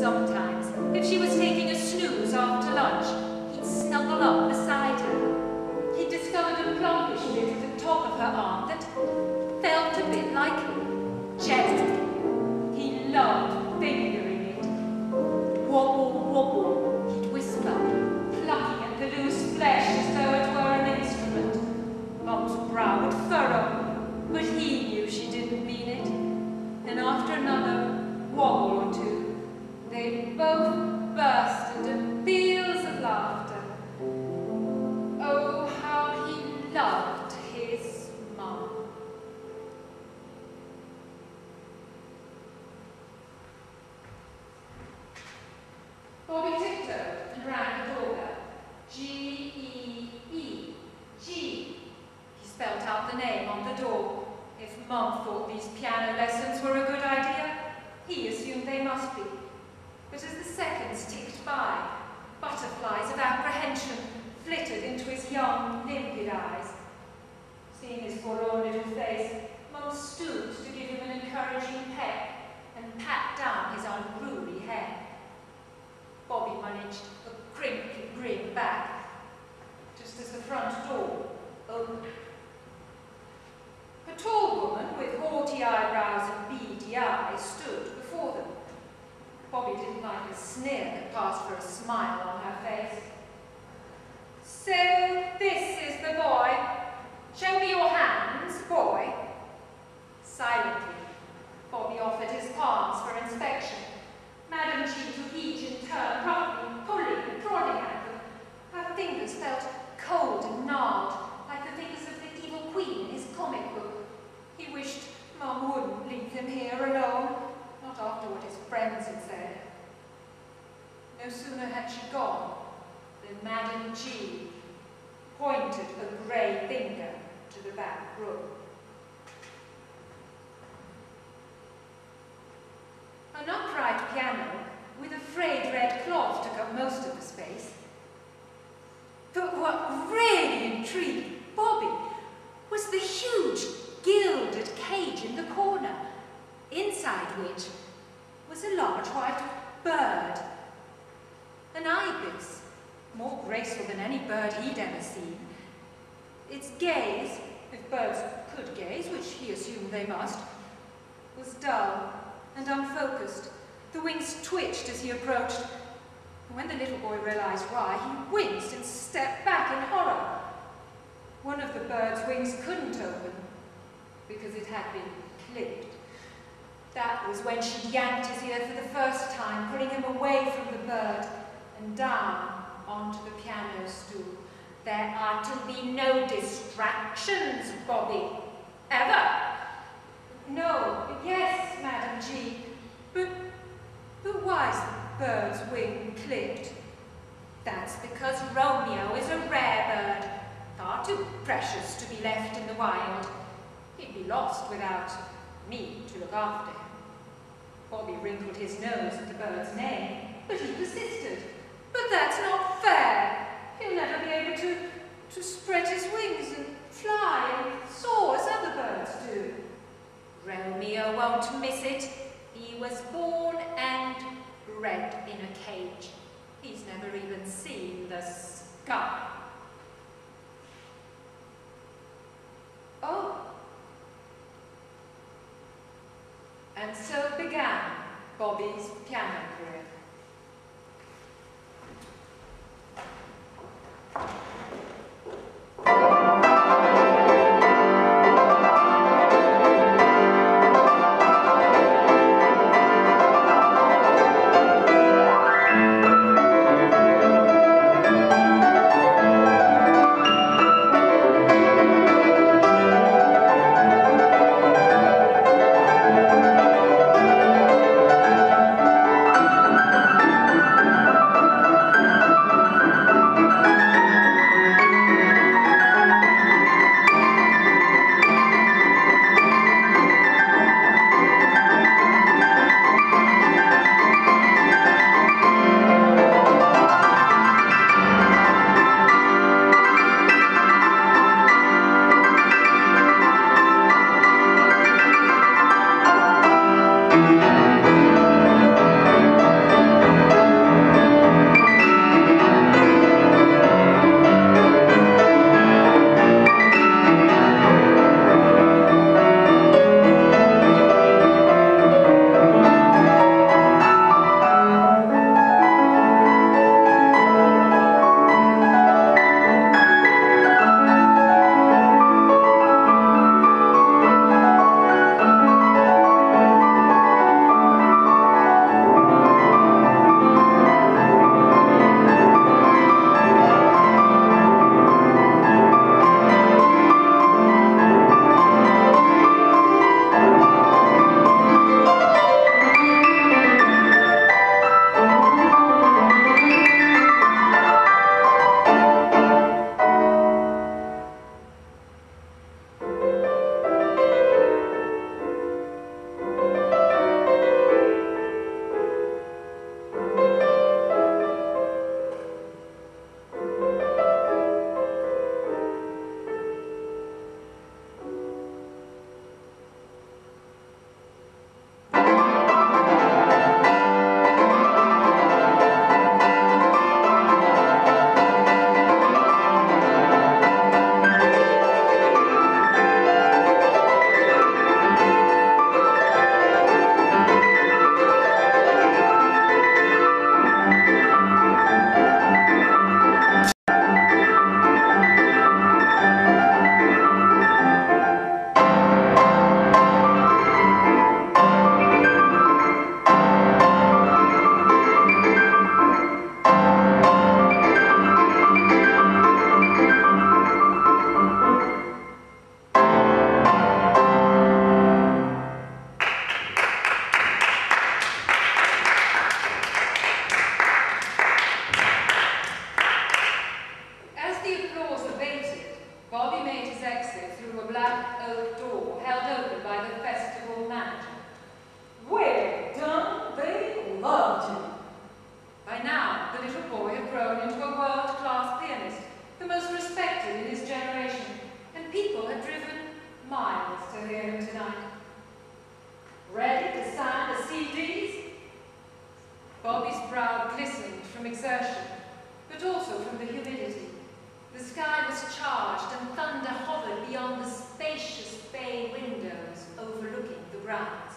Sometimes, if she was taking a snooze after lunch, he'd snuggle up beside her. He'd discovered a plumpish bit at the top of her arm that felt a bit like jelly. He loved fingering it. Wobble, wobble, he'd whisper, plucking at the loose flesh as though it were an instrument. Mum's brow would furrow, but he knew she didn't mean it. And after another wobble or two, they both burst into peals of laughter. Oh, how he loved his mum. Bobby tiptoed and rang the doorbell. G-E-E, G. He spelt out the name on the door. If Mum thought these piano lessons were a good idea, he assumed they must be. But as the seconds ticked by, butterflies of apprehension flitted into his young, limpid eyes. Seeing his forlorn little face, Mum stooped to give him an encouraging peck and pat down his unruly hair. Bobby managed a crinkly grin back, just as the front door opened. A tall woman with haughty eyebrows and beady eyes stood before them. Bobby didn't like a sneer that passed for a smile on her face. So this is the boy. Show me your hands, boy. Silently, Bobby offered his palms for inspection. Madam G took each in turn, roughly pulling and prodding at them. Her fingers felt cold and gnarled, like the fingers of the evil queen in his comic book. He wished Mum wouldn't leave him here alone, not after what his friends had said. No sooner had she gone than Madam G pointed a grey finger to the back room. An upright piano with a frayed red cloth took up most of the space. But what really intrigued Bobby was the huge gilded cage in the corner, inside which was a large white bird. An ibis, more graceful than any bird he'd ever seen. Its gaze, if birds could gaze, which he assumed they must, was dull and unfocused. The wings twitched as he approached, and when the little boy realized why, he winced and stepped back in horror. One of the bird's wings couldn't open because it had been clipped. That was when she yanked his ear for the first time, pulling him away from the bird and down onto the piano stool. There are to be no distractions, Bobby. Ever. No, yes, Madam G. But why's the bird's wing clipped? That's because Romeo is a rare bird, far too precious to be left in the wild. He'd be lost without me to look after him. Bobby wrinkled his nose at the bird's name, but he persisted. But that's not fair. He'll never be able to spread his wings and fly and soar as other birds do. Romeo won't miss it. He was born and bred in a cage. He's never even seen the sky. Oh. And so began Bobby's piano career. black oak door held open by the festival manager. Well done, they loved him. By now, the little boy had grown into a world-class pianist, the most respected in his generation, and people had driven miles to hear him tonight. Ready to sign the CDs? Bobby's brow glistened from exertion, but also from the humidity. The sky was charged and thunder hovered beyond the spacious bay windows overlooking the grounds.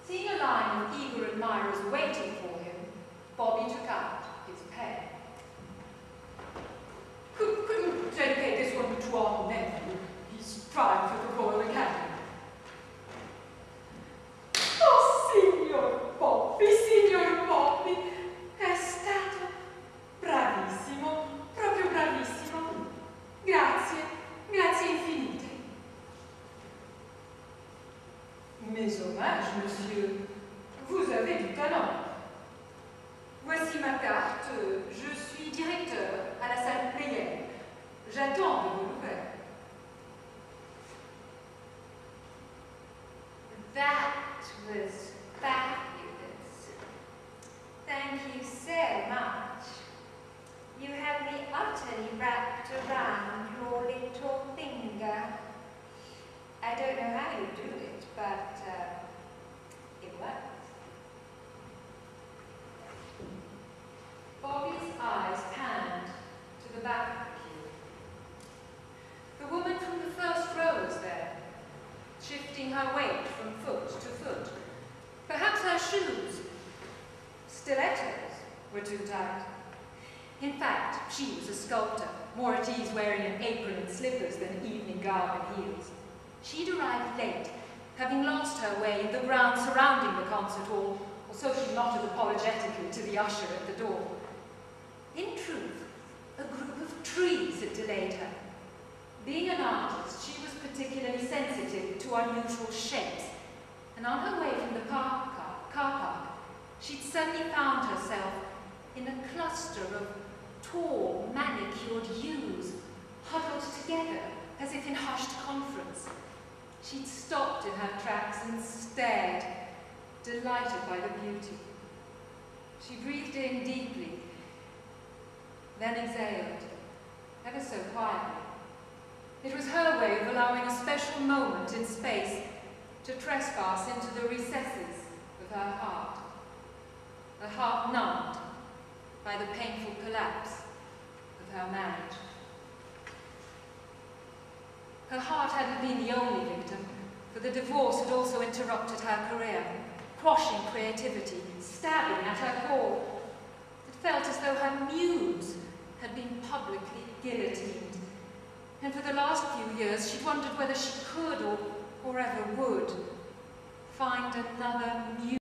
Seeing a line of eager admirers waiting for him, Bobby took out his pen. Could you dedicate this one to our nephew? He's trying for the Royal Academy. Oh, Signor Bobby, è stato bravissimo, proprio bravissimo. Grazie, grazie infinite. Mes hommages, monsieur. Vous avez du talent. Voici ma carte. Je suis directeur à la salle plénière. J'attends de vos nouvelles. That was fabulous. Thank you so much. You have me utterly wrapped around your little finger. I don't know how you do it, but it works. Bobby's eyes panned to the back of the pew. The woman from the first row was there, shifting her weight from foot to foot. Perhaps her shoes, stilettos, were too tight. In fact, she was a sculptor, more at ease wearing an apron and slippers than evening garb and heels. She'd arrived late, having lost her way in the grounds surrounding the concert hall, or so she nodded apologetically to the usher at the door. In truth, a group of trees had delayed her. Being an artist, she was particularly sensitive to unusual shapes, and on her way from the car park, she'd suddenly found herself in a cluster of tall, manicured yews, huddled together as if in hushed conference. She'd stopped in her tracks and stared, delighted by the beauty. She breathed in deeply, then exhaled, ever so quietly. It was her way of allowing a special moment in space to trespass into the recesses of her heart, a heart numbed by the painful collapse of her marriage. Her heart hadn't been the only victim, for the divorce had also interrupted her career, quashing creativity, stabbing at her core. It felt as though her muse had been publicly guillotined, and for the last few years she'd wondered whether she could or ever would find another muse.